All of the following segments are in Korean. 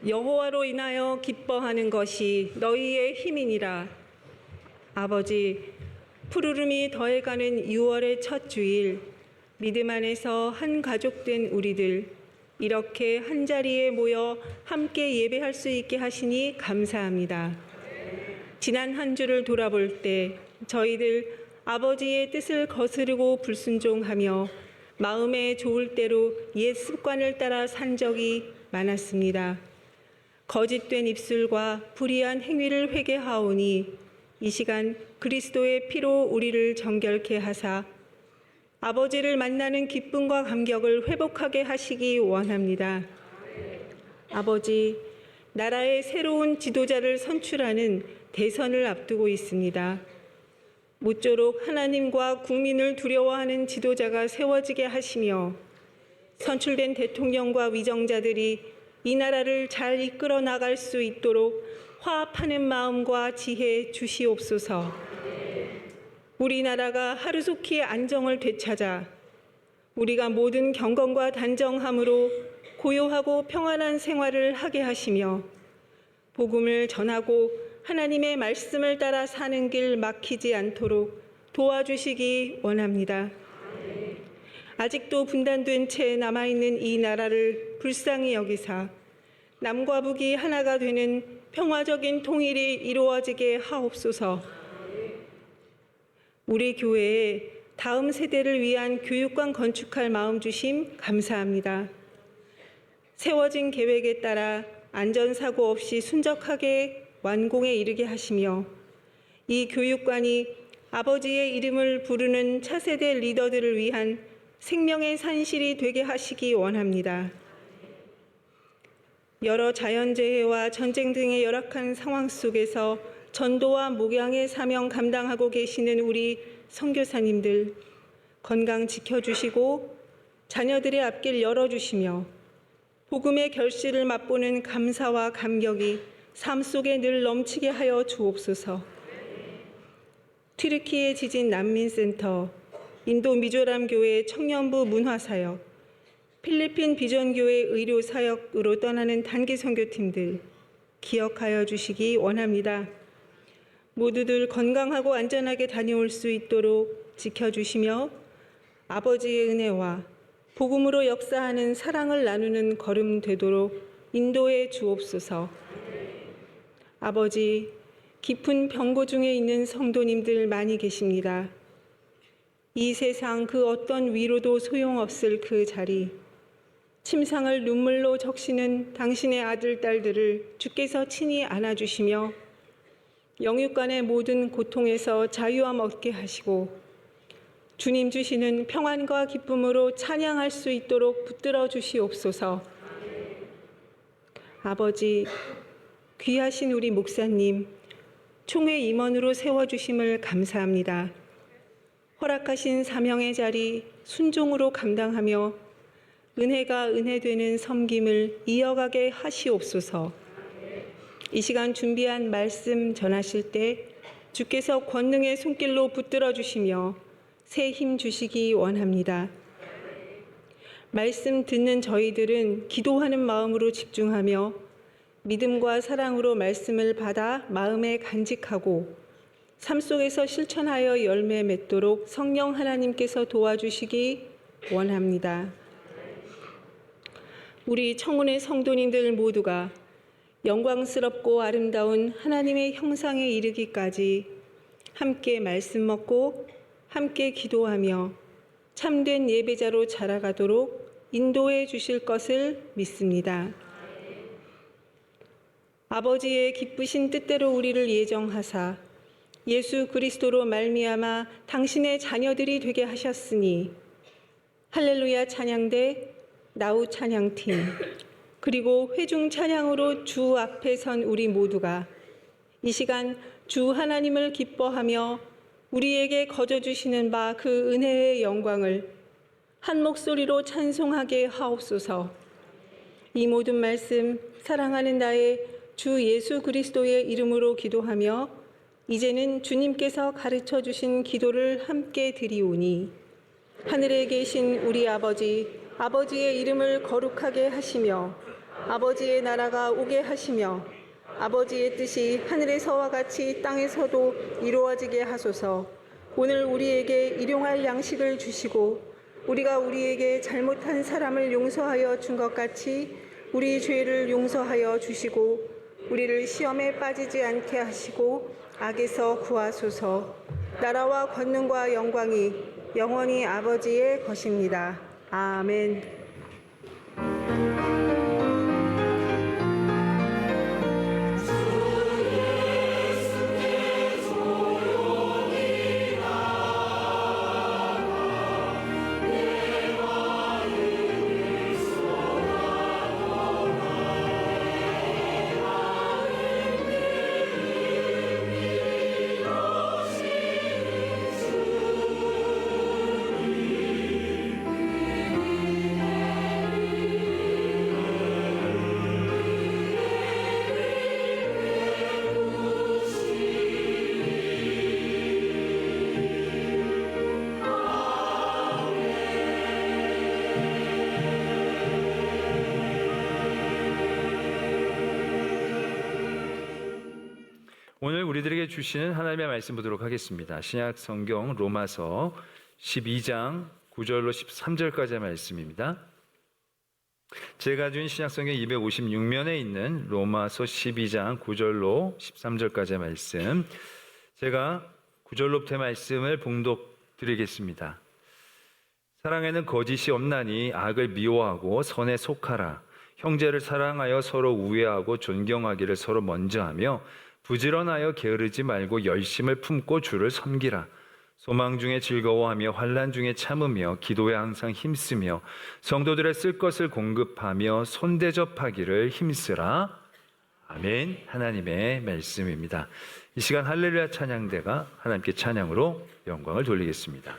여호와로 인하여 기뻐하는 것이 너희의 힘이니라. 아버지, 푸르름이 더해가는 6월의 첫 주일, 믿음 안에서 한 가족된 우리들 이렇게 한자리에 모여 함께 예배할 수 있게 하시니 감사합니다. 지난 한 주를 돌아볼 때 저희들 아버지의 뜻을 거스르고 불순종하며 마음에 좋을 대로 옛 습관을 따라 산 적이 많았습니다. 거짓된 입술과 불의한 행위를 회개하오니 이 시간 그리스도의 피로 우리를 정결케 하사 아버지를 만나는 기쁨과 감격을 회복하게 하시기 원합니다. 아버지, 나라의 새로운 지도자를 선출하는 대선을 앞두고 있습니다. 모쪼록 하나님과 국민을 두려워하는 지도자가 세워지게 하시며 선출된 대통령과 위정자들이 이 나라를 잘 이끌어 나갈 수 있도록 화합하는 마음과 지혜 주시옵소서. 우리나라가 하루속히 안정을 되찾아 우리가 모든 경건과 단정함으로 고요하고 평안한 생활을 하게 하시며 복음을 전하고 하나님의 말씀을 따라 사는 길 막히지 않도록 도와주시기 원합니다. 아직도 분단된 채 남아있는 이 나라를 불쌍히 여기사 남과 북이 하나가 되는 평화적인 통일이 이루어지게 하옵소서. 우리 교회에 다음 세대를 위한 교육관 건축할 마음 주심 감사합니다. 세워진 계획에 따라 안전사고 없이 순적하게 완공에 이르게 하시며 이 교육관이 아버지의 이름을 부르는 차세대 리더들을 위한 생명의 산실이 되게 하시기 원합니다. 여러 자연재해와 전쟁 등의 열악한 상황 속에서 전도와 목양의 사명 감당하고 계시는 우리 선교사님들 건강 지켜주시고 자녀들의 앞길 열어주시며 복음의 결실을 맛보는 감사와 감격이 삶 속에 늘 넘치게 하여 주옵소서. 튀르키예 지진 난민센터, 인도 미조람 교회 청년부 문화사역, 필리핀 비전교회 의료사역으로 떠나는 단기 선교팀들 기억하여 주시기 원합니다. 모두들 건강하고 안전하게 다녀올 수 있도록 지켜주시며 아버지의 은혜와 복음으로 역사하는 사랑을 나누는 걸음 되도록 인도해 주옵소서. 아버지, 깊은 병고 중에 있는 성도님들 많이 계십니다. 이 세상 그 어떤 위로도 소용없을 그 자리, 침상을 눈물로 적시는 당신의 아들, 딸들을 주께서 친히 안아주시며 영육간의 모든 고통에서 자유함 얻게 하시고 주님 주시는 평안과 기쁨으로 찬양할 수 있도록 붙들어 주시옵소서. 아버지, 귀하신 우리 목사님, 총회 임원으로 세워주심을 감사합니다. 허락하신 사명의 자리 순종으로 감당하며 은혜가 은혜되는 섬김을 이어가게 하시옵소서. 이 시간 준비한 말씀 전하실 때 주께서 권능의 손길로 붙들어 주시며 새 힘 주시기 원합니다. 말씀 듣는 저희들은 기도하는 마음으로 집중하며 믿음과 사랑으로 말씀을 받아 마음에 간직하고 삶 속에서 실천하여 열매 맺도록 성령 하나님께서 도와주시기 원합니다. 우리 청운의 성도님들 모두가 영광스럽고 아름다운 하나님의 형상에 이르기까지 함께 말씀 먹고 함께 기도하며 참된 예배자로 자라가도록 인도해 주실 것을 믿습니다. 아버지의 기쁘신 뜻대로 우리를 예정하사 예수 그리스도로 말미암아 당신의 자녀들이 되게 하셨으니 할렐루야 찬양대, 나우 찬양팀, 그리고 회중 찬양으로 주 앞에 선 우리 모두가 이 시간 주 하나님을 기뻐하며 우리에게 거저주시는 바 그 은혜의 영광을 한 목소리로 찬송하게 하옵소서. 이 모든 말씀 사랑하는 나의 주 예수 그리스도의 이름으로 기도하며 이제는 주님께서 가르쳐 주신 기도를 함께 드리오니 하늘에 계신 우리 아버지, 아버지의 이름을 거룩하게 하시며 아버지의 나라가 오게 하시며 아버지의 뜻이 하늘에서와 같이 땅에서도 이루어지게 하소서. 오늘 우리에게 일용할 양식을 주시고 우리가 우리에게 잘못한 사람을 용서하여 준 것 같이 우리 죄를 용서하여 주시고 우리를 시험에 빠지지 않게 하시고 악에서 구하소서. 나라와 권능과 영광이 영원히 아버지의 것입니다. 아멘. 오늘 우리들에게 주시는 하나님의 말씀 보도록 하겠습니다. 신약 성경 로마서 12장 9절로 13절까지의 말씀입니다. 제가 준 신약 성경 256면에 있는 로마서 12장 9절로 13절까지의 말씀, 제가 9절로부터의 말씀을 봉독드리겠습니다. 사랑에는 거짓이 없나니 악을 미워하고 선에 속하라. 형제를 사랑하여 서로 우애하고 존경하기를 서로 먼저 하며 부지런하여 게으르지 말고 열심을 품고 주를 섬기라. 소망 중에 즐거워하며 환난 중에 참으며 기도에 항상 힘쓰며 성도들의 쓸 것을 공급하며 손대접하기를 힘쓰라. 아멘. 하나님의 말씀입니다. 이 시간 할렐루야 찬양대가 하나님께 찬양으로 영광을 돌리겠습니다.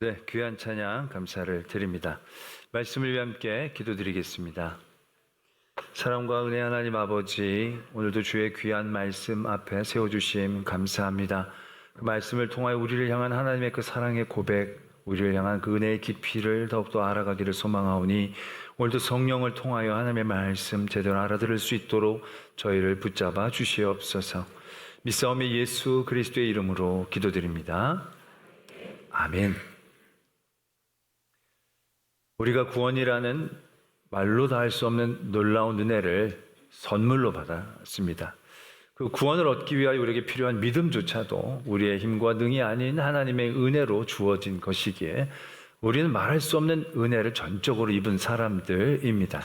네, 귀한 찬양 감사를 드립니다. 말씀을 위해 함께 기도드리겠습니다. 사랑과 은혜 하나님 아버지, 오늘도 주의 귀한 말씀 앞에 세워주심 감사합니다. 그 말씀을 통하여 우리를 향한 하나님의 그 사랑의 고백, 우리를 향한 그 은혜의 깊이를 더욱더 알아가기를 소망하오니 오늘도 성령을 통하여 하나님의 말씀 제대로 알아들을 수 있도록 저희를 붙잡아 주시옵소서. 믿사오며 예수 그리스도의 이름으로 기도드립니다. 아멘. 우리가 구원이라는 말로 다 할 수 없는 놀라운 은혜를 선물로 받았습니다. 그 구원을 얻기 위하여 우리에게 필요한 믿음조차도 우리의 힘과 능이 아닌 하나님의 은혜로 주어진 것이기에 우리는 말할 수 없는 은혜를 전적으로 입은 사람들입니다.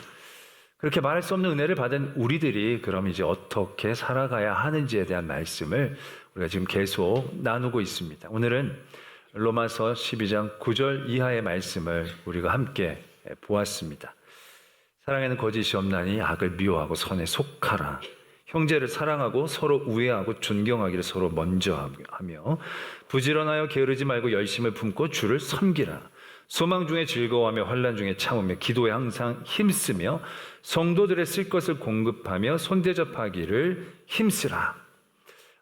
그렇게 말할 수 없는 은혜를 받은 우리들이 그럼 이제 어떻게 살아가야 하는지에 대한 말씀을 우리가 지금 계속 나누고 있습니다. 오늘은 로마서 12장 9절 이하의 말씀을 우리가 함께 보았습니다. 사랑에는 거짓이 없나니 악을 미워하고 선에 속하라. 형제를 사랑하고 서로 우애하고 존경하기를 서로 먼저 하며 부지런하여 게으르지 말고 열심을 품고 주를 섬기라. 소망 중에 즐거워하며 환난 중에 참으며 기도에 항상 힘쓰며 성도들의 쓸 것을 공급하며 손대접하기를 힘쓰라.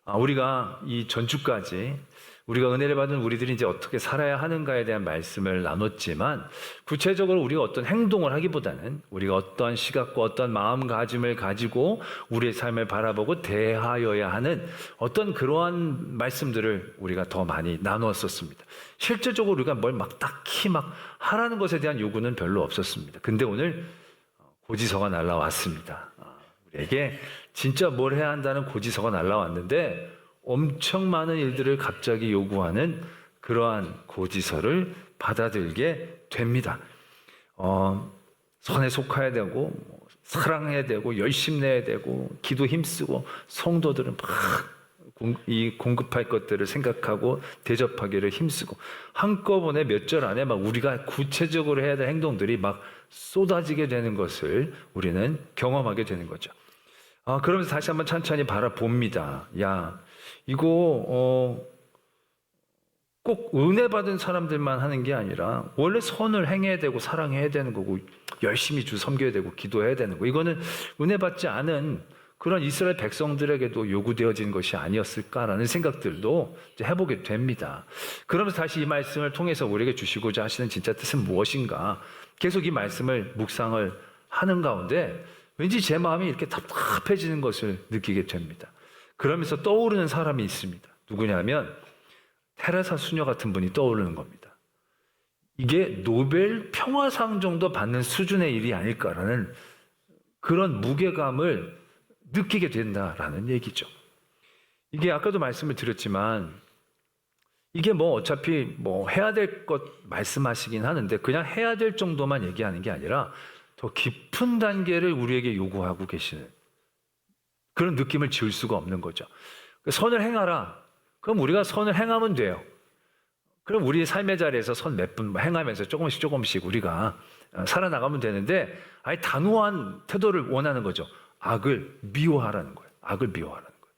우리가 이 전주까지 우리가 은혜를 받은 우리들이 이제 어떻게 살아야 하는가에 대한 말씀을 나눴지만 구체적으로 우리가 어떤 행동을 하기보다는 우리가 어떤 시각과 어떤 마음가짐을 가지고 우리의 삶을 바라보고 대하여야 하는 어떤 그러한 말씀들을 우리가 더 많이 나누었었습니다. 실질적으로 우리가 뭘 막 딱히 막 하라는 것에 대한 요구는 별로 없었습니다. 근데 오늘 고지서가 날라왔습니다. 우리에게 진짜 뭘 해야 한다는 고지서가 날라왔는데 엄청 많은 일들을 갑자기 요구하는 그러한 고지서를 받아들게 됩니다. 선에 속해야 되고 사랑해야 되고 열심 내야 되고 기도 힘쓰고 성도들은 막 이 공급할 것들을 생각하고 대접하기를 힘쓰고 한꺼번에 몇 절 안에 막 우리가 구체적으로 해야 될 행동들이 막 쏟아지게 되는 것을 우리는 경험하게 되는 거죠. 그러면서 다시 한번 천천히 바라봅니다. 이거 꼭 은혜 받은 사람들만 하는 게 아니라 원래 선을 행해야 되고 사랑해야 되는 거고 열심히 주 섬겨야 되고 기도해야 되는 거, 이거는 은혜 받지 않은 그런 이스라엘 백성들에게도 요구되어진 것이 아니었을까라는 생각들도 이제 해보게 됩니다. 그러면서 다시 이 말씀을 통해서 우리에게 주시고자 하시는 진짜 뜻은 무엇인가 계속 이 말씀을 묵상을 하는 가운데 왠지 제 마음이 이렇게 답답해지는 것을 느끼게 됩니다. 그러면서 떠오르는 사람이 있습니다. 누구냐면 테레사 수녀 같은 분이 떠오르는 겁니다. 이게 노벨 평화상 정도 받는 수준의 일이 아닐까라는 그런 무게감을 느끼게 된다라는 얘기죠. 이게 아까도 말씀을 드렸지만 이게 어차피 해야 될 것 말씀하시긴 하는데 그냥 해야 될 정도만 얘기하는 게 아니라 더 깊은 단계를 우리에게 요구하고 계시는 그런 느낌을 지울 수가 없는 거죠. 선을 행하라. 그럼 우리가 선을 행하면 돼요. 그럼 우리 삶의 자리에서 선 몇 분 행하면서 조금씩 우리가 살아나가면 되는데 아예 단호한 태도를 원하는 거죠. 악을 미워하라는 거예요. 악을 미워하라는 거예요.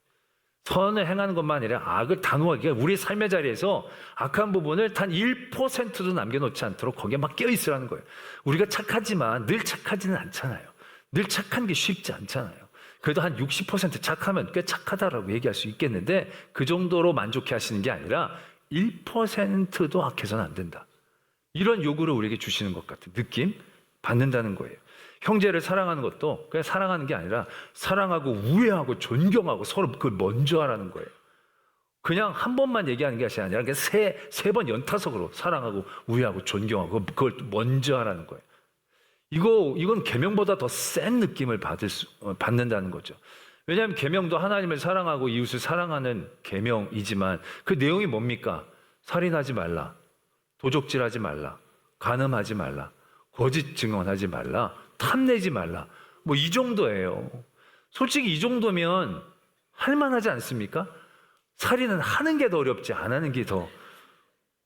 선을 행하는 것만 아니라 악을 단호하게 우리의 삶의 자리에서 악한 부분을 단 1%도 남겨놓지 않도록 거기에 막 껴있으라는 거예요. 우리가 착하지만 늘 착하지는 않잖아요. 늘 착한 게 쉽지 않잖아요. 그래도 한 60% 착하면 꽤 착하다라고 얘기할 수 있겠는데 그 정도로 만족해 하시는 게 아니라 1%도 악해서는 안 된다. 이런 요구를 우리에게 주시는 것 같은 느낌 받는다는 거예요. 형제를 사랑하는 것도 그냥 사랑하는 게 아니라 사랑하고 우애하고 존경하고 서로 그걸 먼저 하라는 거예요. 그냥 한 번만 얘기하는 것이 아니라 그냥 세 번 연타석으로 사랑하고 우애하고 존경하고 그걸 먼저 하라는 거예요. 이건 계명보다 더 센 느낌을 받는다는 거죠. 왜냐하면 계명도 하나님을 사랑하고 이웃을 사랑하는 계명이지만 그 내용이 뭡니까? 살인하지 말라, 도적질하지 말라, 간음하지 말라, 거짓 증언하지 말라, 탐내지 말라. 이 정도예요. 솔직히 이 정도면 할만하지 않습니까? 살인은 하는 게 더 어렵지 안 하는 게 더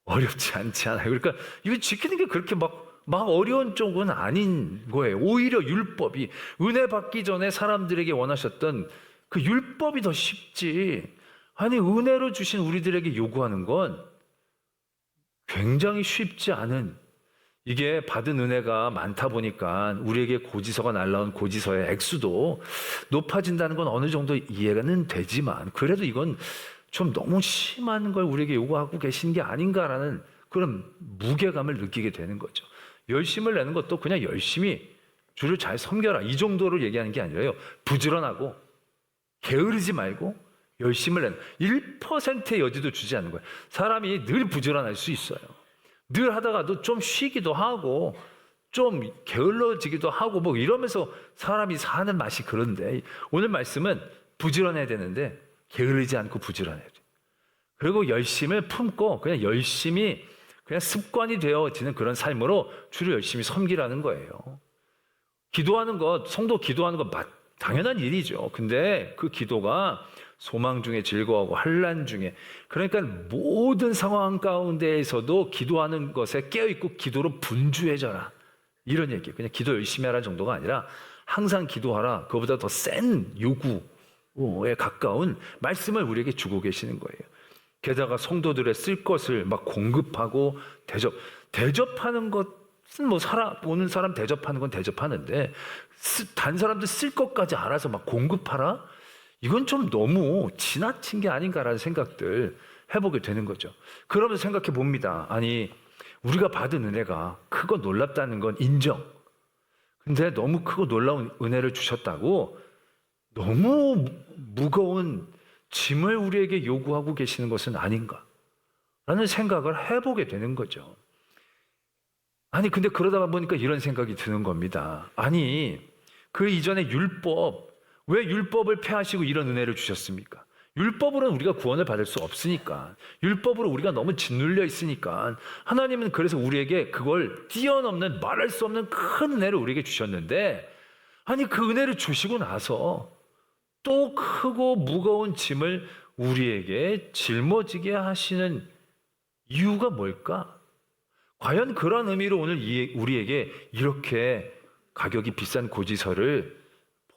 어렵지 않지 않아요. 그러니까 이거 지키는 게 그렇게 막 어려운 쪽은 아닌 거예요. 오히려 율법이 은혜 받기 전에 사람들에게 원하셨던 그 율법이 더 쉽지. 아니 은혜로 주신 우리들에게 요구하는 건 굉장히 쉽지 않은, 이게 받은 은혜가 많다 보니까 우리에게 고지서가 날라온 고지서의 액수도 높아진다는 건 어느 정도 이해는 되지만, 그래도 이건 좀 너무 심한 걸 우리에게 요구하고 계신 게 아닌가라는 그런 무게감을 느끼게 되는 거죠. 열심을 내는 것도 그냥 열심히 주를 잘 섬겨라, 이 정도로 얘기하는 게 아니라요, 부지런하고 게으르지 말고 열심을 내는, 1%의 여지도 주지 않는 거예요. 사람이 늘 부지런할 수 있어요. 늘 하다가도 좀 쉬기도 하고 좀 게을러지기도 하고 뭐 이러면서 사람이 사는 맛이 그런데, 오늘 말씀은 부지런해야 되는데 게으르지 않고 부지런해야 돼요. 그리고 열심을 품고 그냥 열심히, 그냥 습관이 되어지는 그런 삶으로 주를 열심히 섬기라는 거예요. 기도하는 것, 성도 기도하는 것 당연한 일이죠. 근데 그 기도가 소망 중에 즐거워하고 환난 중에, 그러니까 모든 상황 가운데에서도 기도하는 것에 깨어있고 기도로 분주해져라, 이런 얘기예요. 그냥 기도 열심히 하라는 정도가 아니라 항상 기도하라, 그거보다 더 센 요구에 가까운 말씀을 우리에게 주고 계시는 거예요. 게다가 성도들의 쓸 것을 막 공급하고 대접하는 것은 뭐 보는 사람 대접하는 건 대접하는데, 다른 사람들 쓸 것까지 알아서 막 공급하라? 이건 좀 너무 지나친 게 아닌가라는 생각들 해보게 되는 거죠. 그러면서 생각해 봅니다. 아니, 우리가 받은 은혜가 크고 놀랍다는 건 인정. 근데 너무 크고 놀라운 은혜를 주셨다고 너무 무거운 짐을 우리에게 요구하고 계시는 것은 아닌가 라는 생각을 해보게 되는 거죠. 아니, 근데 그러다가 보니까 이런 생각이 드는 겁니다. 아니, 그 이전에 율법, 왜 율법을 폐하시고 이런 은혜를 주셨습니까? 율법으로는 우리가 구원을 받을 수 없으니까, 율법으로 우리가 너무 짓눌려 있으니까 하나님은 그래서 우리에게 그걸 뛰어넘는, 말할 수 없는 큰 은혜를 우리에게 주셨는데, 아니 그 은혜를 주시고 나서 또 크고 무거운 짐을 우리에게 짊어지게 하시는 이유가 뭘까? 과연 그런 의미로 오늘 우리에게 이렇게 가격이 비싼 고지서를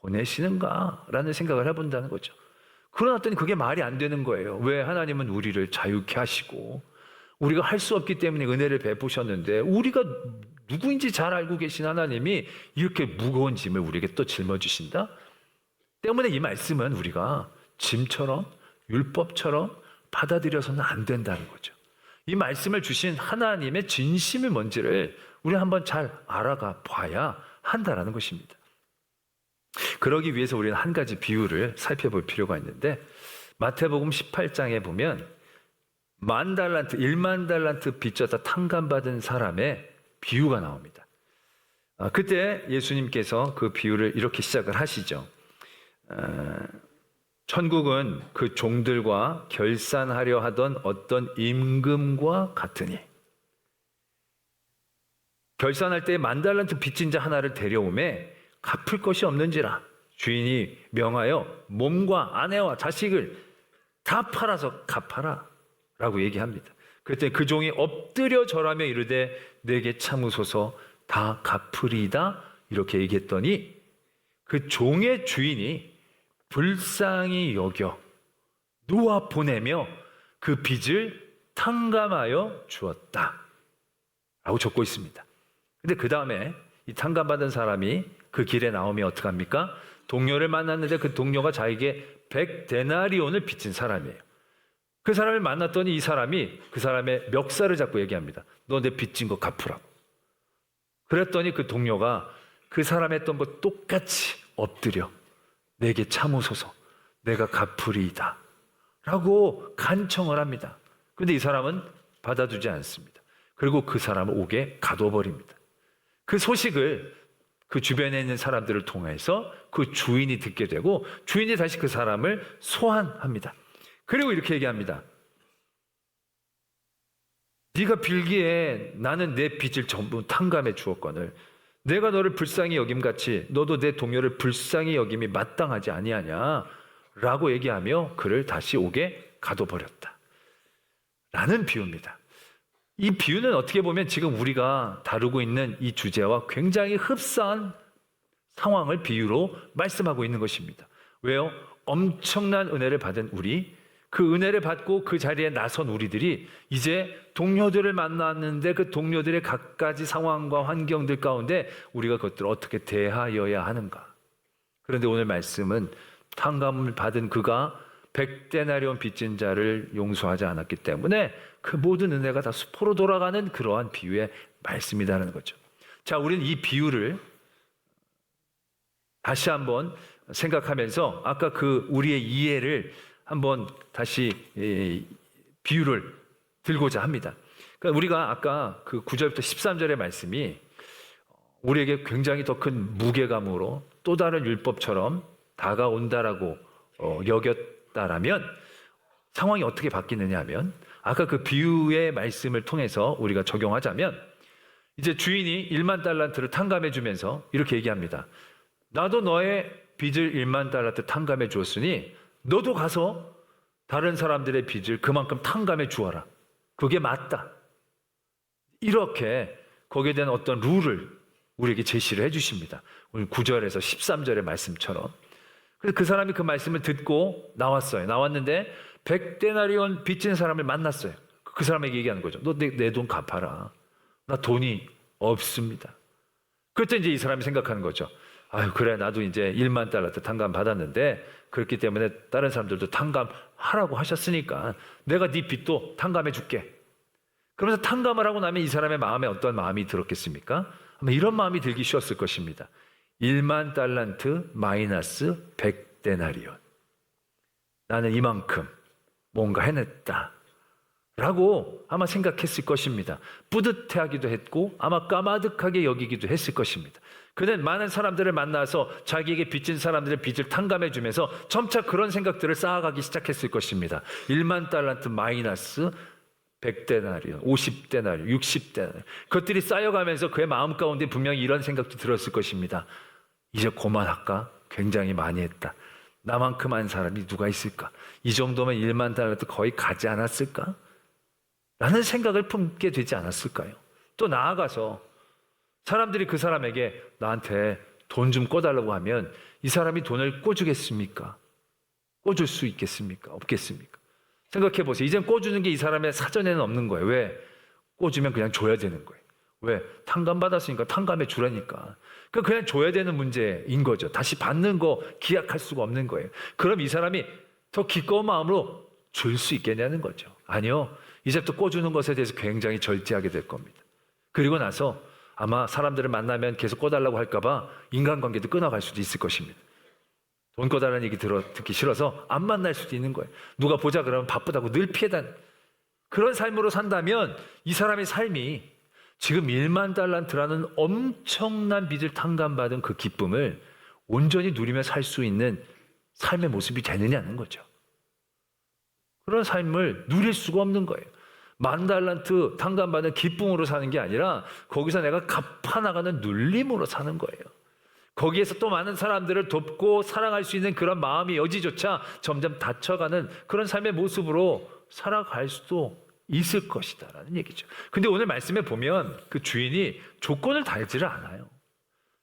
보내시는가라는 생각을 해본다는 거죠. 그러났더니 그게 말이 안 되는 거예요. 왜? 하나님은 우리를 자유케 하시고 우리가 할 수 없기 때문에 은혜를 베푸셨는데, 우리가 누구인지 잘 알고 계신 하나님이 이렇게 무거운 짐을 우리에게 또 짊어지신다? 때문에 이 말씀은 우리가 짐처럼 율법처럼 받아들여서는 안 된다는 거죠. 이 말씀을 주신 하나님의 진심이 뭔지를 우리 한번 잘 알아가 봐야 한다라는 것입니다. 그러기 위해서 우리는 한 가지 비유를 살펴볼 필요가 있는데, 마태복음 18장에 보면 1만 달란트 빚져다 탕감받은 사람의 비유가 나옵니다. 그때 예수님께서 그 비유를 이렇게 시작을 하시죠. 천국은 그 종들과 결산하려 하던 어떤 임금과 같으니, 결산할 때 1만 달란트 빚진 자 하나를 데려오매 갚을 것이 없는지라 주인이 명하여 몸과 아내와 자식을 다 팔아서 갚아라 라고 얘기합니다. 그때 그 종이 엎드려 절하며 이르되 내게 참으소서 다 갚으리이다 이렇게 얘기했더니, 그 종의 주인이 불쌍히 여겨 놓아 보내며 그 빚을 탕감하여 주었다 라고 적고 있습니다. 근데 그 다음에 이 탕감받은 사람이 그 길에 나오면 어떡합니까? 동료를 만났는데 그 동료가 자기에게 100데나리온을 빚진 사람이에요. 그 사람을 만났더니 이 사람이 그 사람의 멱살을 잡고 얘기합니다. 너 내 빚진 거 갚으라고. 그랬더니 그 동료가 그 사람이 했던 거 똑같이 엎드려 내게 참으소서 내가 갚으리이다 라고 간청을 합니다. 그런데 이 사람은 받아주지 않습니다. 그리고 그 사람을 옥에 가둬버립니다. 그 소식을 그 주변에 있는 사람들을 통해서 그 주인이 듣게 되고, 주인이 다시 그 사람을 소환합니다. 그리고 이렇게 얘기합니다. 네가 빌기에 나는 내 빚을 전부 탕감해 주었거늘 내가 너를 불쌍히 여김같이 너도 내 동료를 불쌍히 여김이 마땅하지 아니하냐 라고 얘기하며 그를 다시 옥에 가둬버렸다 라는 비유입니다. 이 비유는 어떻게 보면 지금 우리가 다루고 있는 이 주제와 굉장히 흡사한 상황을 비유로 말씀하고 있는 것입니다. 왜요? 엄청난 은혜를 받은 우리, 그 은혜를 받고 그 자리에 나선 우리들이 이제 동료들을 만났는데 그 동료들의 갖가지 상황과 환경들 가운데 우리가 그것들을 어떻게 대하여야 하는가. 그런데 오늘 말씀은 탕감을 받은 그가 100데나리온 빚진 자를 용서하지 않았기 때문에 그 모든 은혜가 다 수포로 돌아가는 그러한 비유의 말씀이라는 거죠. 자, 우리는 이 비유를 다시 한번 생각하면서 아까 그 우리의 이해를 한번 다시 비유를 들고자 합니다. 그러니까 우리가 아까 그 9절부터 13절의 말씀이 우리에게 굉장히 더 큰 무게감으로 또 다른 율법처럼 다가온다라고 여겼다라면 상황이 어떻게 바뀌느냐 하면 아까 그 비유의 말씀을 통해서 우리가 적용하자면 이제 주인이 1만 달란트를 탕감해 주면서 이렇게 얘기합니다. 나도 너의 빚을 1만 달란트 탕감해 주었으니 너도 가서 다른 사람들의 빚을 그만큼 탕감해 주어라. 그게 맞다. 이렇게 거기에 대한 어떤 룰을 우리에게 제시를 해 주십니다. 오늘 9절에서 13절의 말씀처럼. 그래서 그 사람이 그 말씀을 듣고 나왔어요. 나왔는데 100데나리온 빚진 사람을 만났어요. 그 사람에게 얘기하는 거죠. 너 내 돈 갚아라. 나 돈이 없습니다. 그때 이제 이 사람이 생각하는 거죠. 아유, 그래, 나도 이제 1만 달러트 탕감 받았는데 그렇기 때문에 다른 사람들도 탕감하라고 하셨으니까 내가 네 빚도 탕감해 줄게. 그러면서 탕감을 하고 나면 이 사람의 마음에 어떤 마음이 들었겠습니까? 아마 이런 마음이 들기 쉬웠을 것입니다. 1만 달란트 마이너스 100데나리온. 나는 이만큼 뭔가 해냈다 라고 아마 생각했을 것입니다. 뿌듯해하기도 했고 아마 까마득하게 여기기도 했을 것입니다. 그는 많은 사람들을 만나서 자기에게 빚진 사람들의 빚을 탕감해 주면서 점차 그런 생각들을 쌓아가기 시작했을 것입니다. 1만 달란트 마이너스 100데나리온, 50데나리온, 60데나리온. 그것들이 쌓여가면서 그의 마음 가운데 분명히 이런 생각도 들었을 것입니다. 이제 그만할까? 굉장히 많이 했다. 나만큼 한 사람이 누가 있을까? 이 정도면 1만 달란트 거의 가지 않았을까? 라는 생각을 품게 되지 않았을까요? 또 나아가서 사람들이 그 사람에게 나한테 돈 좀 꿔달라고 하면 이 사람이 돈을 꿔주겠습니까? 꿔줄 수 있겠습니까? 없겠습니까? 생각해 보세요. 이젠 꿔주는 게 이 사람의 사전에는 없는 거예요. 왜? 꿔주면 그냥 줘야 되는 거예요. 왜? 탕감 받았으니까 탕감해 주라니까. 그냥 줘야 되는 문제인 거죠. 다시 받는 거 기약할 수가 없는 거예요. 그럼 이 사람이 더 기꺼운 마음으로 줄 수 있겠냐는 거죠. 아니요. 이제부터 꿔주는 것에 대해서 굉장히 절제하게 될 겁니다. 그리고 나서 아마 사람들을 만나면 계속 꿔달라고 할까봐 인간관계도 끊어갈 수도 있을 것입니다. 돈 꿔달라는 얘기 듣기 싫어서 안 만날 수도 있는 거예요. 누가 보자 그러면 바쁘다고 늘 피해다니는 그런 삶으로 산다면 이 사람의 삶이 지금 1만 달란트라는 엄청난 빚을 탕감받은 그 기쁨을 온전히 누리며 살 수 있는 삶의 모습이 되느냐는 거죠. 그런 삶을 누릴 수가 없는 거예요. 1만 달란트 탕감받은 기쁨으로 사는 게 아니라 거기서 내가 갚아나가는 눌림으로 사는 거예요. 거기에서 또 많은 사람들을 돕고 사랑할 수 있는 그런 마음의 여지조차 점점 닫혀가는 그런 삶의 모습으로 살아갈 수도 있을 것이다 라는 얘기죠. 근데 오늘 말씀에 보면 그 주인이 조건을 달지를 않아요.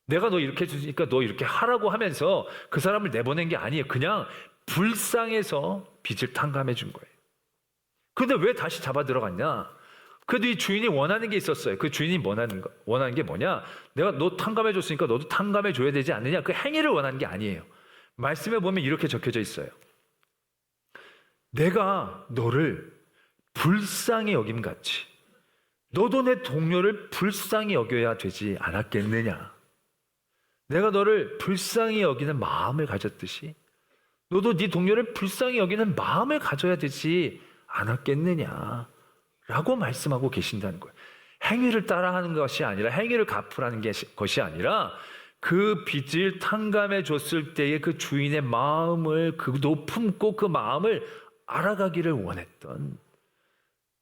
내가 너 이렇게 해주니까 너 이렇게 하라고 하면서 그 사람을 내보낸 게 아니에요. 그냥 불쌍해서 빚을 탕감해 준 거예요. 근데 왜 다시 잡아 들어갔냐? 그래도 이 주인이 원하는 게 있었어요. 그 주인이 원하는 게 뭐냐? 내가 너 탕감해 줬으니까 너도 탕감해 줘야 되지 않느냐? 그 행위를 원하는 게 아니에요. 말씀에 보면 이렇게 적혀져 있어요. 내가 너를 불쌍히 여김같이 너도 내 동료를 불쌍히 여겨야 되지 않았겠느냐? 내가 너를 불쌍히 여기는 마음을 가졌듯이 너도 네 동료를 불쌍히 여기는 마음을 가져야 되지 않았겠느냐? 라고 말씀하고 계신다는 거예요. 행위를 따라하는 것이 아니라 행위를 갚으라는 것이 아니라 그 빚을 탕감해 줬을 때의 그 주인의 마음을 품고 그 마음을 알아가기를 원했던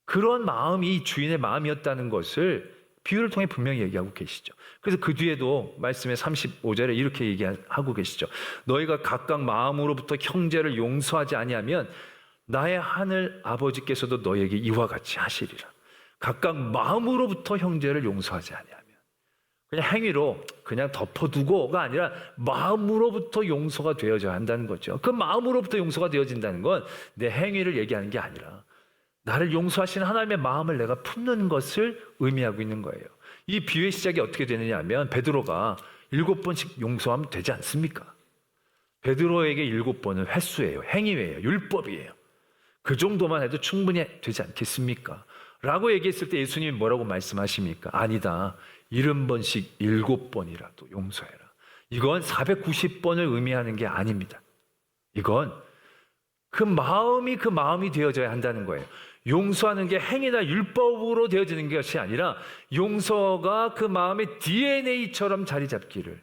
그런 마음이 이 주인의 마음이었다는 것을 비유를 통해 분명히 얘기하고 계시죠. 그래서 그 뒤에도 말씀의 35절에 이렇게 얘기하고 계시죠. 너희가 각각 마음으로부터 형제를 용서하지 아니하면 나의 하늘 아버지께서도 너에게 이와 같이 하시리라. 각각 마음으로부터 형제를 용서하지 아니하면 그냥 행위로 그냥 덮어두고가 아니라 마음으로부터 용서가 되어져야 한다는 거죠. 그 마음으로부터 용서가 되어진다는 건 내 행위를 얘기하는 게 아니라 나를 용서하시는 하나님의 마음을 내가 품는 것을 의미하고 있는 거예요. 이 비유의 시작이 어떻게 되느냐 하면 베드로가 7번씩 용서하면 되지 않습니까? 베드로에게 7번은 횟수예요. 행위예요. 율법이에요. 그 정도만 해도 충분히 되지 않겠습니까? 라고 얘기했을 때 예수님이 뭐라고 말씀하십니까? 아니다. 70번씩 7번이라도 용서해라. 이건 490번을 의미하는 게 아닙니다. 이건 그 마음이 되어져야 한다는 거예요. 용서하는 게 행위나 율법으로 되어지는 것이 아니라 용서가 그 마음의 DNA처럼 자리 잡기를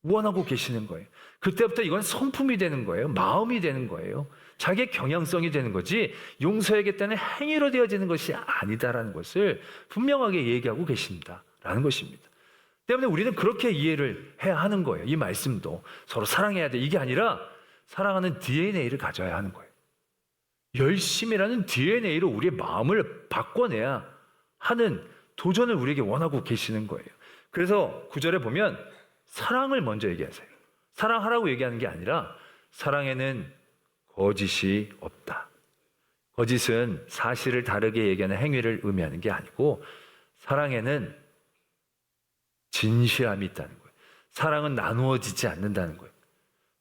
원하고 계시는 거예요. 그때부터 이건 성품이 되는 거예요. 마음이 되는 거예요. 자기의 경향성이 되는 거지 용서하겠다는 행위로 되어지는 것이 아니다라는 것을 분명하게 얘기하고 계신다라는 것입니다. 때문에 우리는 그렇게 이해를 해야 하는 거예요. 이 말씀도 서로 사랑해야 돼. 이게 아니라 사랑하는 DNA를 가져야 하는 거예요. 열심이라는 DNA로 우리의 마음을 바꿔내야 하는 도전을 우리에게 원하고 계시는 거예요. 그래서 9절에 보면 사랑을 먼저 얘기하세요. 사랑하라고 얘기하는 게 아니라 사랑에는 거짓이 없다. 거짓은 사실을 다르게 얘기하는 행위를 의미하는 게 아니고 사랑에는 진실함이 있다는 거예요. 사랑은 나누어지지 않는다는 거예요.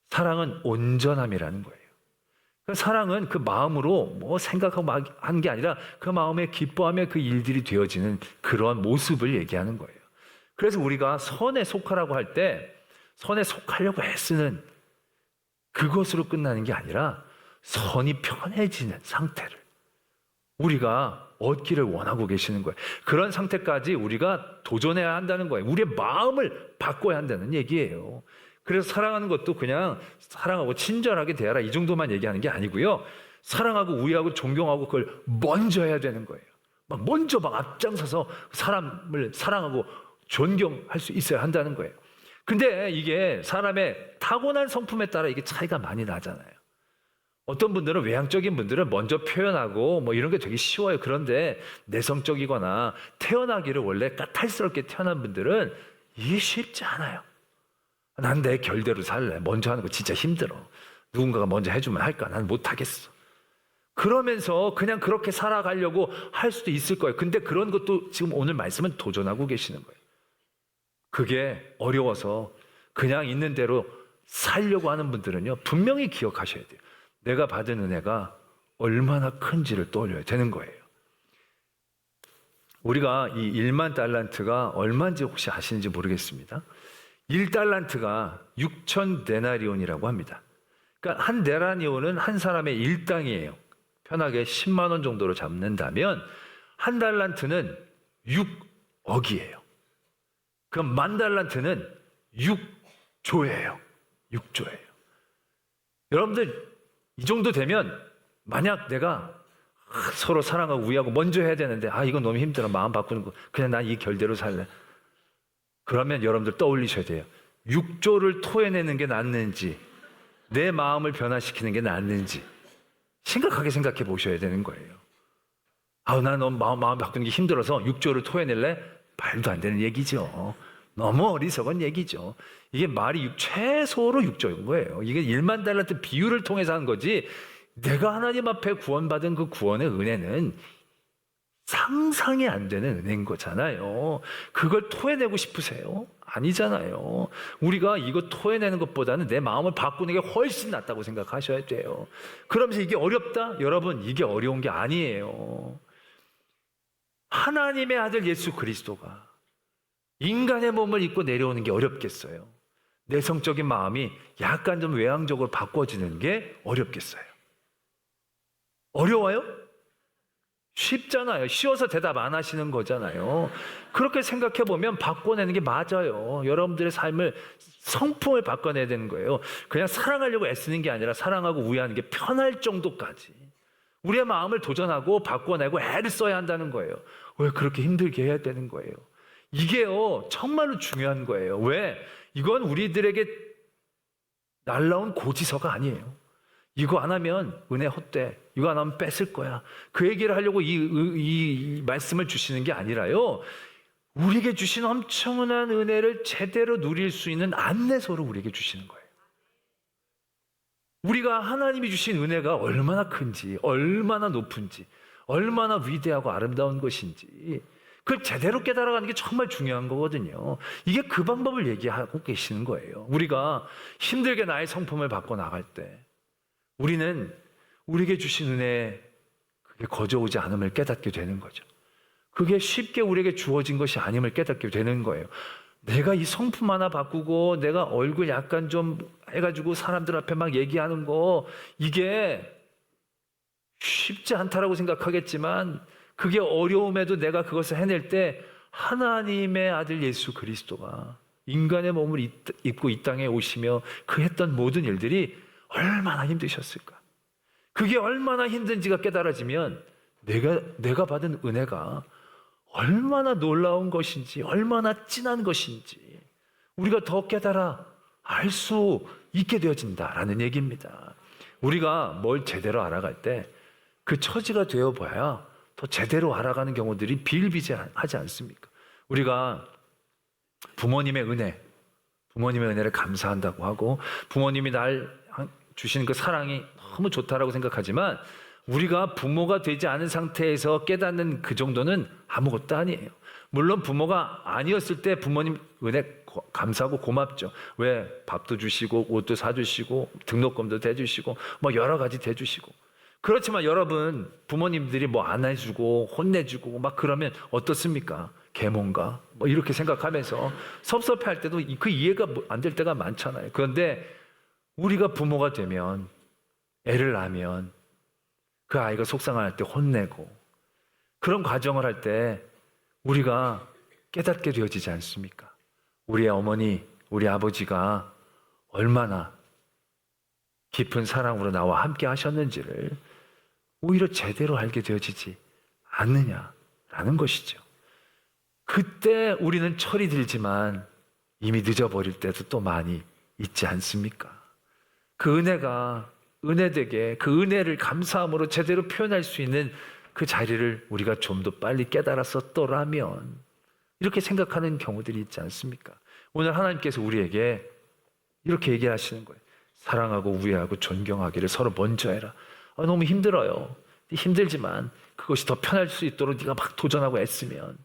사랑은 온전함이라는 거예요. 사랑은 그 마음으로 뭐 생각하고 한 게 아니라 그 마음에 기뻐하며 그 일들이 되어지는 그런 모습을 얘기하는 거예요. 그래서 우리가 선에 속하라고 할 때 선에 속하려고 애쓰는 그것으로 끝나는 게 아니라 선이 편해지는 상태를 우리가 얻기를 원하고 계시는 거예요. 그런 상태까지 우리가 도전해야 한다는 거예요. 우리의 마음을 바꿔야 한다는 얘기예요. 그래서 사랑하는 것도 그냥 사랑하고 친절하게 대하라 이 정도만 얘기하는 게 아니고요. 사랑하고 우애하고 존경하고 그걸 먼저 해야 되는 거예요. 먼저 앞장서서 사람을 사랑하고 존경할 수 있어야 한다는 거예요. 근데 이게 사람의 타고난 성품에 따라 이게 차이가 많이 나잖아요. 어떤 분들은 외향적인 분들은 먼저 표현하고 뭐 이런 게 되게 쉬워요. 그런데 내성적이거나 태어나기를 원래 까탈스럽게 태어난 분들은 이게 쉽지 않아요. 난 내 결대로 살래. 먼저 하는 거 진짜 힘들어. 누군가가 먼저 해주면 할까? 난 못하겠어. 그러면서 그냥 그렇게 살아가려고 할 수도 있을 거예요. 근데 그런 것도 지금 오늘 말씀은 도전하고 계시는 거예요. 그게 어려워서 그냥 있는 대로 살려고 하는 분들은요, 분명히 기억하셔야 돼요. 내가 받은 은혜가 얼마나 큰지를 떠올려야 되는 거예요. 우리가 이 1만 달란트가 얼마인지 혹시 아시는지 모르겠습니다. 1달란트가 6,000데나리온이라고 합니다. 그러니까 한 데나리온은 한 사람의 일당이에요. 편하게 10만 원 정도로 잡는다면 한 달란트는 6억이에요. 그럼 10,000달란트는 6조예요. 6조예요. 여러분들 이 정도 되면 만약 내가 서로 사랑하고 우애하고 먼저 해야 되는데 이건 너무 힘들어. 마음 바꾸는 거. 그냥 난 이 결대로 살래. 그러면 여러분들 떠올리셔야 돼요. 6조를 토해내는 게 낫는지 내 마음을 변화시키는 게 낫는지 심각하게 생각해 보셔야 되는 거예요. 난 너무 마음 바꾸는 게 힘들어서 6조를 토해낼래? 말도 안 되는 얘기죠. 너무 어리석은 얘기죠. 이게 말이 최소로 6조인 거예요. 이게 1만 달란트 비유를 통해서 한 거지 내가 하나님 앞에 구원받은 그 구원의 은혜는 상상이 안 되는 은혜인 거잖아요. 그걸 토해내고 싶으세요? 아니잖아요. 우리가 이거 토해내는 것보다는 내 마음을 바꾸는 게 훨씬 낫다고 생각하셔야 돼요. 그러면서 이게 어렵다? 여러분, 이게 어려운 게 아니에요. 하나님의 아들 예수 그리스도가 인간의 몸을 입고 내려오는 게 어렵겠어요? 내성적인 마음이 약간 좀 외향적으로 바꿔지는 게 어렵겠어요? 어려워요? 쉽잖아요. 쉬워서 대답 안 하시는 거잖아요. 그렇게 생각해 보면 바꿔내는 게 맞아요. 여러분들의 삶을 성품을 바꿔내야 되는 거예요. 그냥 사랑하려고 애쓰는 게 아니라 사랑하고 우애하는 게 편할 정도까지 우리의 마음을 도전하고 바꿔내고 애를 써야 한다는 거예요. 왜 그렇게 힘들게 해야 되는 거예요? 이게요 정말로 중요한 거예요. 왜? 이건 우리들에게 날라온 고지서가 아니에요. 이거 안 하면 은혜 헛돼. 이거 안 하면 뺏을 거야. 그 얘기를 하려고 이 말씀을 주시는 게 아니라요. 우리에게 주신 엄청난 은혜를 제대로 누릴 수 있는 안내서를 우리에게 주시는 거예요. 우리가 하나님이 주신 은혜가 얼마나 큰지, 얼마나 높은지, 얼마나 위대하고 아름다운 것인지 그걸 제대로 깨달아가는 게 정말 중요한 거거든요. 이게 그 방법을 얘기하고 계시는 거예요. 우리가 힘들게 나의 성품을 바꿔 나갈 때 우리는 우리에게 주신 은혜 그게 거저오지 않음을 깨닫게 되는 거죠. 그게 쉽게 우리에게 주어진 것이 아님을 깨닫게 되는 거예요. 내가 이 성품 하나 바꾸고 내가 얼굴 약간 좀 해가지고 사람들 앞에 막 얘기하는 거 이게 쉽지 않다라고 생각하겠지만 그게 어려움에도 내가 그것을 해낼 때 하나님의 아들 예수 그리스도가 인간의 몸을 입고 이 땅에 오시며 그 했던 모든 일들이 얼마나 힘드셨을까. 그게 얼마나 힘든지가 깨달아지면 내가 받은 은혜가 얼마나 놀라운 것인지 얼마나 진한 것인지 우리가 더 깨달아 알 수 있게 되어진다라는 얘기입니다. 우리가 뭘 제대로 알아갈 때 그 처지가 되어봐야 더 제대로 알아가는 경우들이 비일비재하지 않습니까? 우리가 부모님의 은혜를 감사한다고 하고 부모님이 날 주시는 그 사랑이 너무 좋다라고 생각하지만 우리가 부모가 되지 않은 상태에서 깨닫는 그 정도는 아무것도 아니에요. 물론 부모가 아니었을 때 부모님 은혜 감사하고 고맙죠. 왜? 밥도 주시고 옷도 사주시고 등록금도 대주시고 뭐 여러 가지 대주시고. 그렇지만 여러분 부모님들이 뭐 안 해주고 혼내주고 막 그러면 어떻습니까? 계몽가 뭐 이렇게 생각하면서 섭섭해할 때도 그 이해가 안 될 때가 많잖아요. 그런데 우리가 부모가 되면 애를 낳으면 그 아이가 속상할 때 혼내고 그런 과정을 할 때 우리가 깨닫게 되어지지 않습니까? 우리의 어머니, 우리 아버지가 얼마나 깊은 사랑으로 나와 함께 하셨는지를 오히려 제대로 알게 되어지지 않느냐라는 것이죠. 그때 우리는 철이 들지만 이미 늦어버릴 때도 또 많이 있지 않습니까? 그 은혜가 은혜되게 그 은혜를 감사함으로 제대로 표현할 수 있는 그 자리를 우리가 좀 더 빨리 깨달았었더라면 이렇게 생각하는 경우들이 있지 않습니까? 오늘 하나님께서 우리에게 이렇게 얘기하시는 거예요. 사랑하고 우애하고 존경하기를 서로 먼저 해라. 너무 힘들어요. 힘들지만 그것이 더 편할 수 있도록 네가 막 도전하고 애쓰면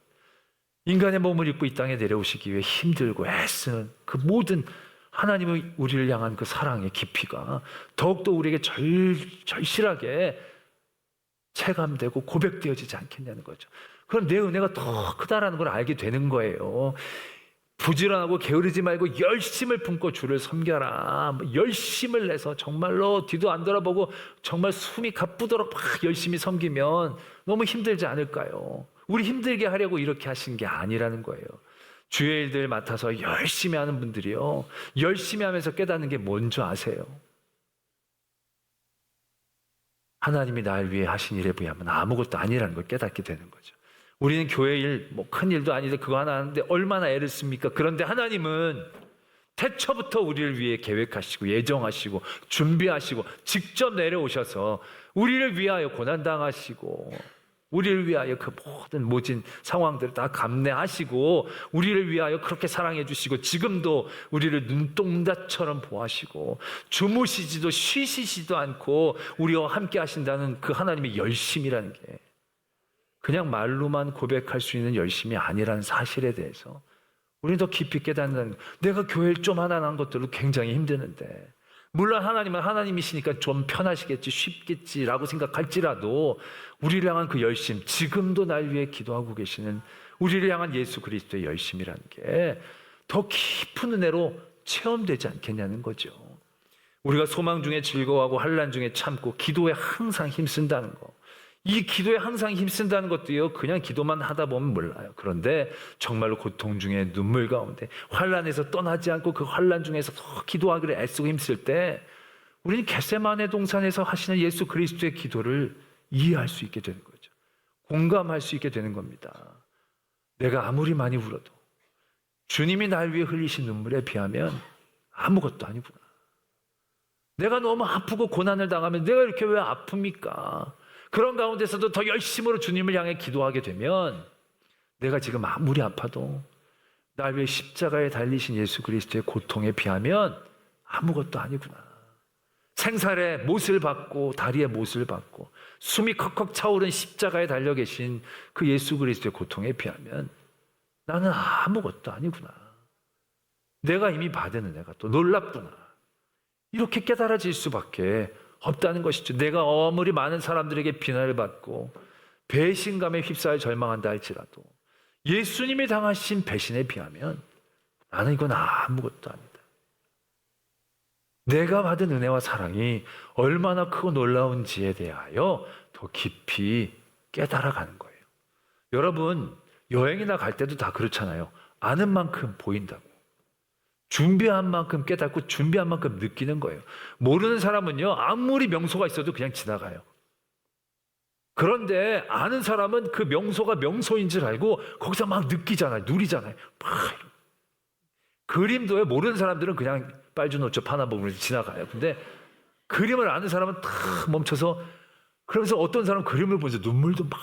인간의 몸을 입고 이 땅에 내려오시기 위해 힘들고 애쓰는 그 모든 하나님의 우리를 향한 그 사랑의 깊이가 더욱더 우리에게 절실하게 체감되고 고백되어지지 않겠냐는 거죠. 그럼 내 은혜가 더 크다라는 걸 알게 되는 거예요. 부지런하고 게으르지 말고 열심을 품고 주를 섬겨라. 열심을 내서 정말로 뒤도 안 돌아보고 정말 숨이 가쁘도록 막 열심히 섬기면 너무 힘들지 않을까요? 우리 힘들게 하려고 이렇게 하신 게 아니라는 거예요. 주의 일들 맡아서 열심히 하는 분들이요. 열심히 하면서 깨닫는 게 뭔지 아세요? 하나님이 날 위해 하신 일에 비하면 아무것도 아니라는 걸 깨닫게 되는 거죠. 우리는 교회 일, 큰 일도 아닌데 그거 하나 하는데 얼마나 애를 씁니까? 그런데 하나님은 태초부터 우리를 위해 계획하시고 예정하시고 준비하시고 직접 내려오셔서 우리를 위하여 고난당하시고 우리를 위하여 그 모든 모진 상황들을 다 감내하시고 우리를 위하여 그렇게 사랑해 주시고 지금도 우리를 눈동자처럼 보호하시고 주무시지도 쉬시지도 않고 우리와 함께 하신다는 그 하나님의 열심이라는 게 그냥 말로만 고백할 수 있는 열심이 아니라는 사실에 대해서 우리는 더 깊이 깨닫는, 내가 교회를 좀 하나 난 것들도 굉장히 힘드는데 물론 하나님은 하나님이시니까 좀 편하시겠지 쉽겠지라고 생각할지라도 우리를 향한 그 열심, 지금도 날 위해 기도하고 계시는 우리를 향한 예수 그리스도의 열심이라는 게 더 깊은 은혜로 체험되지 않겠냐는 거죠. 우리가 소망 중에 즐거워하고 환난 중에 참고 기도에 항상 힘쓴다는 거, 이 기도에 항상 힘쓴다는 것도요 그냥 기도만 하다 보면 몰라요. 그런데 정말로 고통 중에 눈물 가운데 환난에서 떠나지 않고 그 환난 중에서 더 기도하기를 애쓰고 힘쓸 때 우리는 겟세마네 동산에서 하시는 예수 그리스도의 기도를 이해할 수 있게 되는 거죠. 공감할 수 있게 되는 겁니다. 내가 아무리 많이 울어도 주님이 날 위해 흘리신 눈물에 비하면 아무것도 아니구나. 내가 너무 아프고 고난을 당하면 내가 이렇게 왜 아픕니까? 그런 가운데서도 더 열심으로 주님을 향해 기도하게 되면 내가 지금 아무리 아파도 날 위해 십자가에 달리신 예수 그리스도의 고통에 비하면 아무것도 아니구나. 생살에 못을 받고 다리에 못을 받고 숨이 컥컥 차오른 십자가에 달려 계신 그 예수 그리스도의 고통에 비하면 나는 아무것도 아니구나. 내가 이미 받은 은혜가 또 놀랍구나. 이렇게 깨달아질 수밖에 없다는 것이죠. 내가 아무리 많은 사람들에게 비난을 받고 배신감에 휩싸여 절망한다 할지라도 예수님이 당하신 배신에 비하면 나는 이건 아무것도 아니다. 내가 받은 은혜와 사랑이 얼마나 크고 놀라운지에 대하여 더 깊이 깨달아가는 거예요. 여러분, 여행이나 갈 때도 다 그렇잖아요. 아는 만큼 보인다고. 준비한 만큼 깨닫고 준비한 만큼 느끼는 거예요. 모르는 사람은요, 아무리 명소가 있어도 그냥 지나가요. 그런데 아는 사람은 그 명소가 명소인 줄 알고 거기서 막 느끼잖아요. 누리잖아요. 막 그림도에 모르는 사람들은 그냥 빨주노초 파나 보면서 지나가요. 근데 그림을 아는 사람은 탁 멈춰서 그러면서 어떤 사람은 그림을 보면서 눈물도 막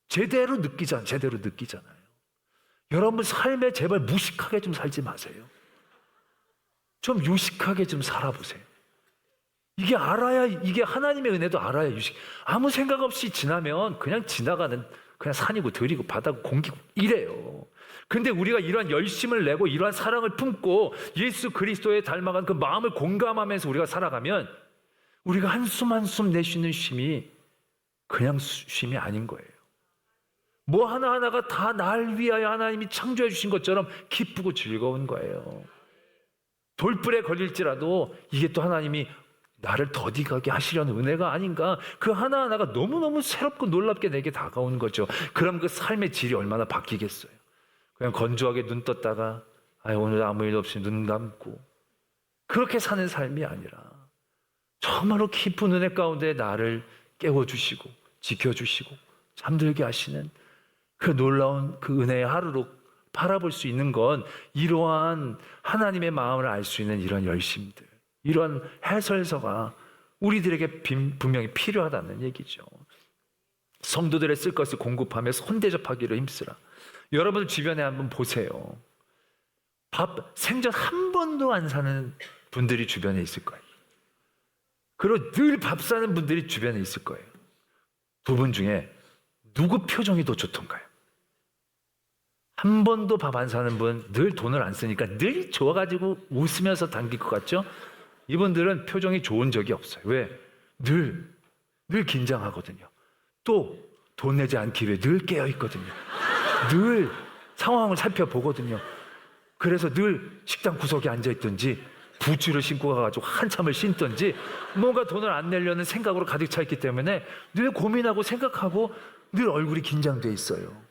제대로 느끼잖아요. 여러분 삶에 제발 무식하게 좀 살지 마세요. 좀 유식하게 좀 살아보세요. 이게 알아야, 이게 하나님의 은혜도 알아야 유식. 아무 생각 없이 지나면 그냥 지나가는 그냥 산이고 들이고 바다고 공기고 이래요. 근데 우리가 이러한 열심을 내고 이러한 사랑을 품고 예수 그리스도에 닮아간 그 마음을 공감하면서 우리가 살아가면 우리가 한숨 한숨 내쉬는 쉼이 그냥 쉼이 아닌 거예요. 뭐 하나하나가 다 날 위하여 하나님이 창조해 주신 것처럼 기쁘고 즐거운 거예요. 돌불에 걸릴지라도 이게 또 하나님이 나를 더디가게 하시려는 은혜가 아닌가. 그 하나하나가 너무너무 새롭고 놀랍게 내게 다가온 거죠. 그럼 그 삶의 질이 얼마나 바뀌겠어요. 그냥 건조하게 눈 떴다가 오늘 아무 일 없이 눈 감고 그렇게 사는 삶이 아니라 정말로 깊은 은혜 가운데 나를 깨워주시고 지켜주시고 잠들게 하시는 그 놀라운 그 은혜의 하루로 바라볼 수 있는 건 이러한 하나님의 마음을 알 수 있는 이런 열심들, 이런 해설서가 우리들에게 분명히 필요하다는 얘기죠. 성도들의 쓸 것을 공급하며 손대접하기로 힘쓰라. 여러분 주변에 한번 보세요. 생전 한 번도 안 사는 분들이 주변에 있을 거예요. 그리고 늘 밥 사는 분들이 주변에 있을 거예요. 두 분 중에 누구 표정이 더 좋던가요? 한 번도 밥 안 사는 분, 늘 돈을 안 쓰니까 늘 좋아가지고 웃으면서 당길 것 같죠? 이분들은 표정이 좋은 적이 없어요. 왜? 늘 긴장하거든요. 또 돈 내지 않기 위해 늘 깨어있거든요. 늘 상황을 살펴보거든요. 그래서 늘 식당 구석에 앉아있든지 부츠를 신고 가가지고 한참을 신든지 뭔가 돈을 안 내려는 생각으로 가득 차 있기 때문에 늘 고민하고 생각하고 늘 얼굴이 긴장돼 있어요.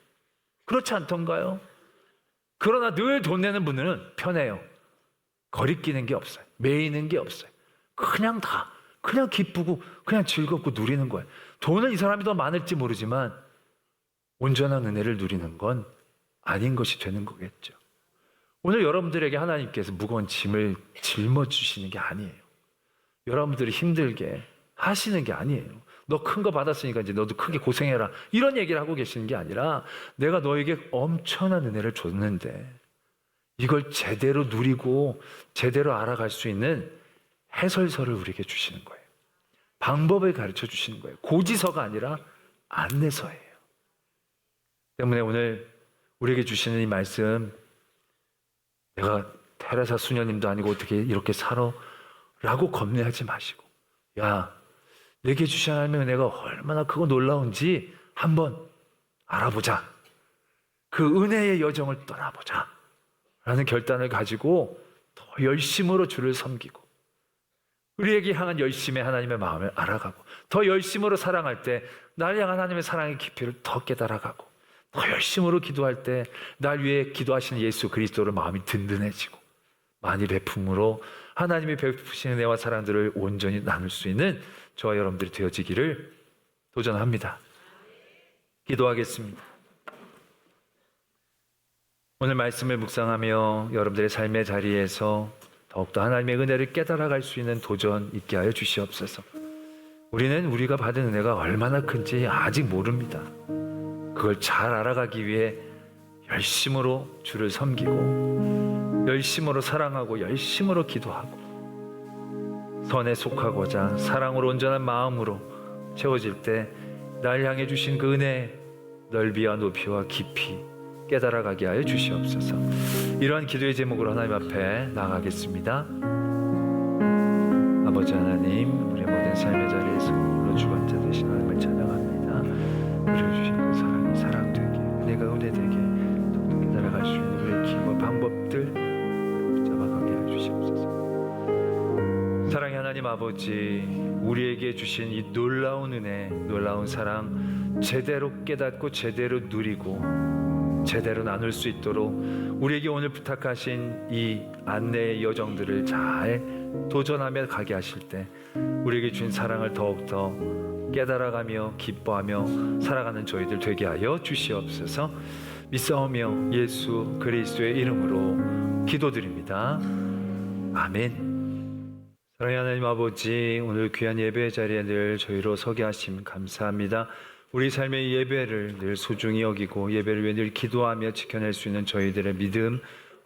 그렇지 않던가요? 그러나 늘 돈 내는 분들은 편해요. 거리끼는 게 없어요. 매이는 게 없어요. 그냥 기쁘고 그냥 즐겁고 누리는 거예요. 돈은 이 사람이 더 많을지 모르지만 온전한 은혜를 누리는 건 아닌 것이 되는 거겠죠. 오늘 여러분들에게 하나님께서 무거운 짐을 짊어주시는 게 아니에요. 여러분들이 힘들게 하시는 게 아니에요. 너 큰 거 받았으니까 이제 너도 크게 고생해라. 이런 얘기를 하고 계시는 게 아니라 내가 너에게 엄청난 은혜를 줬는데 이걸 제대로 누리고 제대로 알아갈 수 있는 해설서를 우리에게 주시는 거예요. 방법을 가르쳐 주시는 거예요. 고지서가 아니라 안내서예요. 때문에 오늘 우리에게 주시는 이 말씀, 내가 테레사 수녀님도 아니고 어떻게 이렇게 살아? 라고 겁내하지 마시고, 야, 내게 주신 하나님의 은혜가 얼마나 크고 놀라운지 한번 알아보자. 그 은혜의 여정을 떠나보자. 라는 결단을 가지고 더 열심으로 주를 섬기고 우리에게 향한 열심의 하나님의 마음을 알아가고 더 열심으로 사랑할 때 날 향한 하나님의 사랑의 깊이를 더 깨달아가고 더 열심으로 기도할 때 날 위해 기도하시는 예수 그리스도를 마음이 든든해지고 많이 베품으로 하나님이 베푸시는 은혜와 사랑들을 온전히 나눌 수 있는 저와 여러분들이 되어지기를 도전합니다. 기도하겠습니다. 오늘 말씀을 묵상하며 여러분들의 삶의 자리에서 더욱더 하나님의 은혜를 깨달아갈 수 있는 도전 있게 하여 주시옵소서. 우리는 우리가 받은 은혜가 얼마나 큰지 아직 모릅니다. 그 그걸 잘 알아가기 위해 열심으로 주를 섬기고 열심으로 사랑하고 열심으로 기도하고 선에 속하고자 사랑으로 온전한 마음으로 채워질 때 날 향해 주신 그 은혜의 넓이와 높이와 깊이 깨달아가게 하여 주시옵소서. 이러한 기도의 제목으로 하나님 앞에 나아가겠습니다. 아버지 하나님, 우리의 모든 삶의 자리에서 홀로 주관자 되신 하나님을 찬양합니다. 우리를 주신 그 사랑이 사랑되게, 은혜가 은혜되게 더욱더 깨달아갈 수 있는 우리의 길과 방법들 붙잡아가게 하여 주시옵소서. 사랑의 하나님 아버지, 우리에게 주신 이 놀라운 은혜, 놀라운 사랑 제대로 깨닫고 제대로 누리고 제대로 나눌 수 있도록 우리에게 오늘 부탁하신 이 안내의 여정들을 잘 도전하며 가게 하실 때 우리에게 주신 사랑을 더욱더 깨달아가며 기뻐하며 살아가는 저희들 되게 하여 주시옵소서. 믿사오며 예수 그리스도의 이름으로 기도드립니다. 아멘. 사랑의 하나님 아버지, 오늘 귀한 예배 자리에 늘 저희로 서게 하심 감사합니다. 우리 삶의 예배를 늘 소중히 여기고 예배를 위해 늘 기도하며 지켜낼 수 있는 저희들의 믿음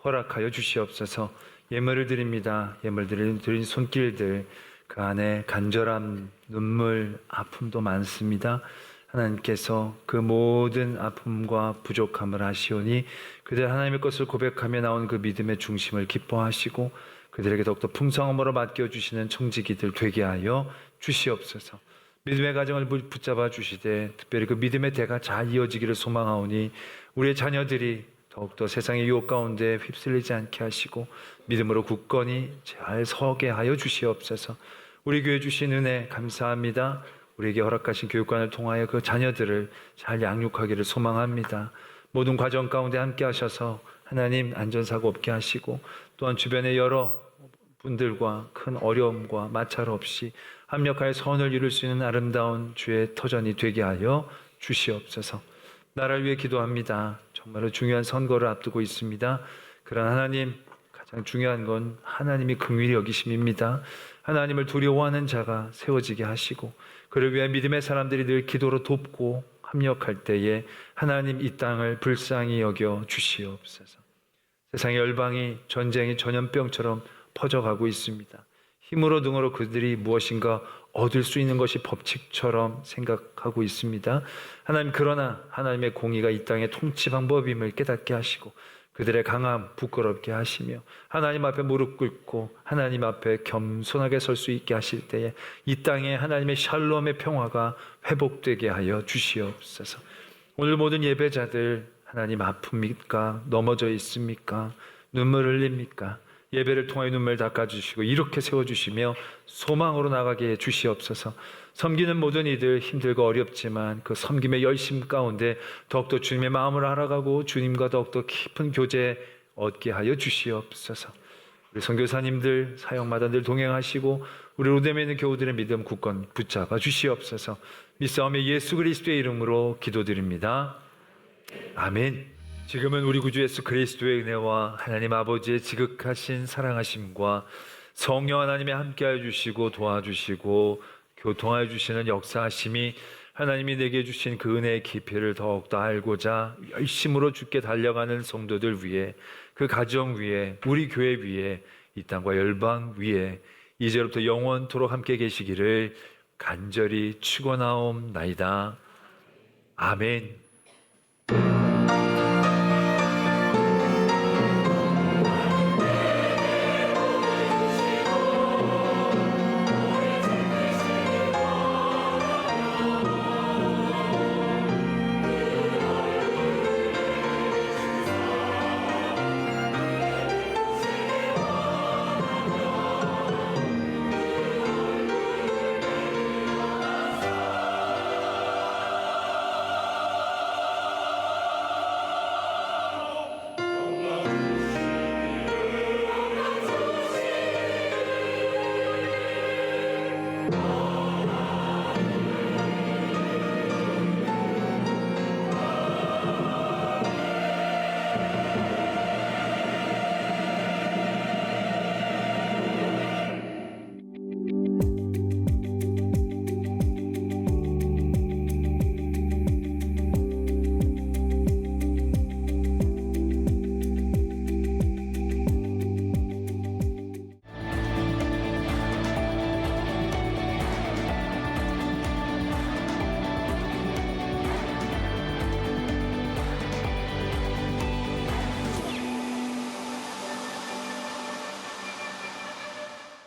허락하여 주시옵소서. 예물을 드립니다. 예물 드린 손길들, 그 안에 간절함, 눈물, 아픔도 많습니다. 하나님께서 그 모든 아픔과 부족함을 아시오니 그들 하나님의 것을 고백하며 나온 그 믿음의 중심을 기뻐하시고 그들에게 더욱더 풍성함으로 맡겨주시는 청지기들 되게 하여 주시옵소서. 믿음의 가정을 붙잡아 주시되 특별히 그 믿음의 대가 잘 이어지기를 소망하오니 우리의 자녀들이 더욱더 세상의 유혹 가운데 휩쓸리지 않게 하시고 믿음으로 굳건히 잘 서게 하여 주시옵소서. 우리 교회 주신 은혜 감사합니다. 우리에게 허락하신 교육관을 통하여 그 자녀들을 잘 양육하기를 소망합니다. 모든 과정 가운데 함께 하셔서 하나님 안전사고 없게 하시고 또한 주변의 여러 분들과 큰 어려움과 마찰 없이 합력하여 선을 이룰 수 있는 아름다운 주의 터전이 되게 하여 주시옵소서. 나라를 위해 기도합니다. 정말로 중요한 선거를 앞두고 있습니다. 그러나 하나님, 가장 중요한 건 하나님이 긍휼히 여기심입니다. 하나님을 두려워하는 자가 세워지게 하시고 그를 위해 믿음의 사람들이 늘 기도로 돕고 합력할 때에 하나님 이 땅을 불쌍히 여겨 주시옵소서. 세상의 열방이 전쟁이 전염병처럼 퍼져가고 있습니다. 힘으로 등으로 그들이 무엇인가 얻을 수 있는 것이 법칙처럼 생각하고 있습니다. 하나님, 그러나 하나님의 공의가 이 땅의 통치 방법임을 깨닫게 하시고 그들의 강함 부끄럽게 하시며 하나님 앞에 무릎 꿇고 하나님 앞에 겸손하게 설 수 있게 하실 때에 이 땅에 하나님의 샬롬의 평화가 회복되게 하여 주시옵소서. 오늘 모든 예배자들 하나님 아픕니까? 넘어져 있습니까? 눈물 흘립니까? 예배를 통하여 눈물 닦아주시고 이렇게 세워주시며 소망으로 나가게 해주시옵소서. 섬기는 모든 이들 힘들고 어렵지만 그 섬김의 열심 가운데 더욱더 주님의 마음을 알아가고 주님과 더욱더 깊은 교제 얻게 하여 주시옵소서. 우리 선교사님들 사역마다 늘 동행하시고 우리 로뎀에 있는 교우들의 믿음 굳건 붙잡아 주시옵소서. 믿사오며 예수 그리스도의 이름으로 기도드립니다. 아멘. 지금은 우리 구주 예수 그리스도의 은혜와 하나님 아버지의 지극하신 사랑하심과 성령 하나님의 함께하여 주시고 도와주시고 교통하여 주시는 역사하심이 하나님이 내게 주신 그 은혜의 깊이를 더욱더 알고자 열심으로 주께 달려가는 성도들 위해, 그 가정 위에, 우리 교회 위에, 이 땅과 열방 위에 이제부터 영원토록 함께 계시기를 간절히 축원하옵나이다. 아멘.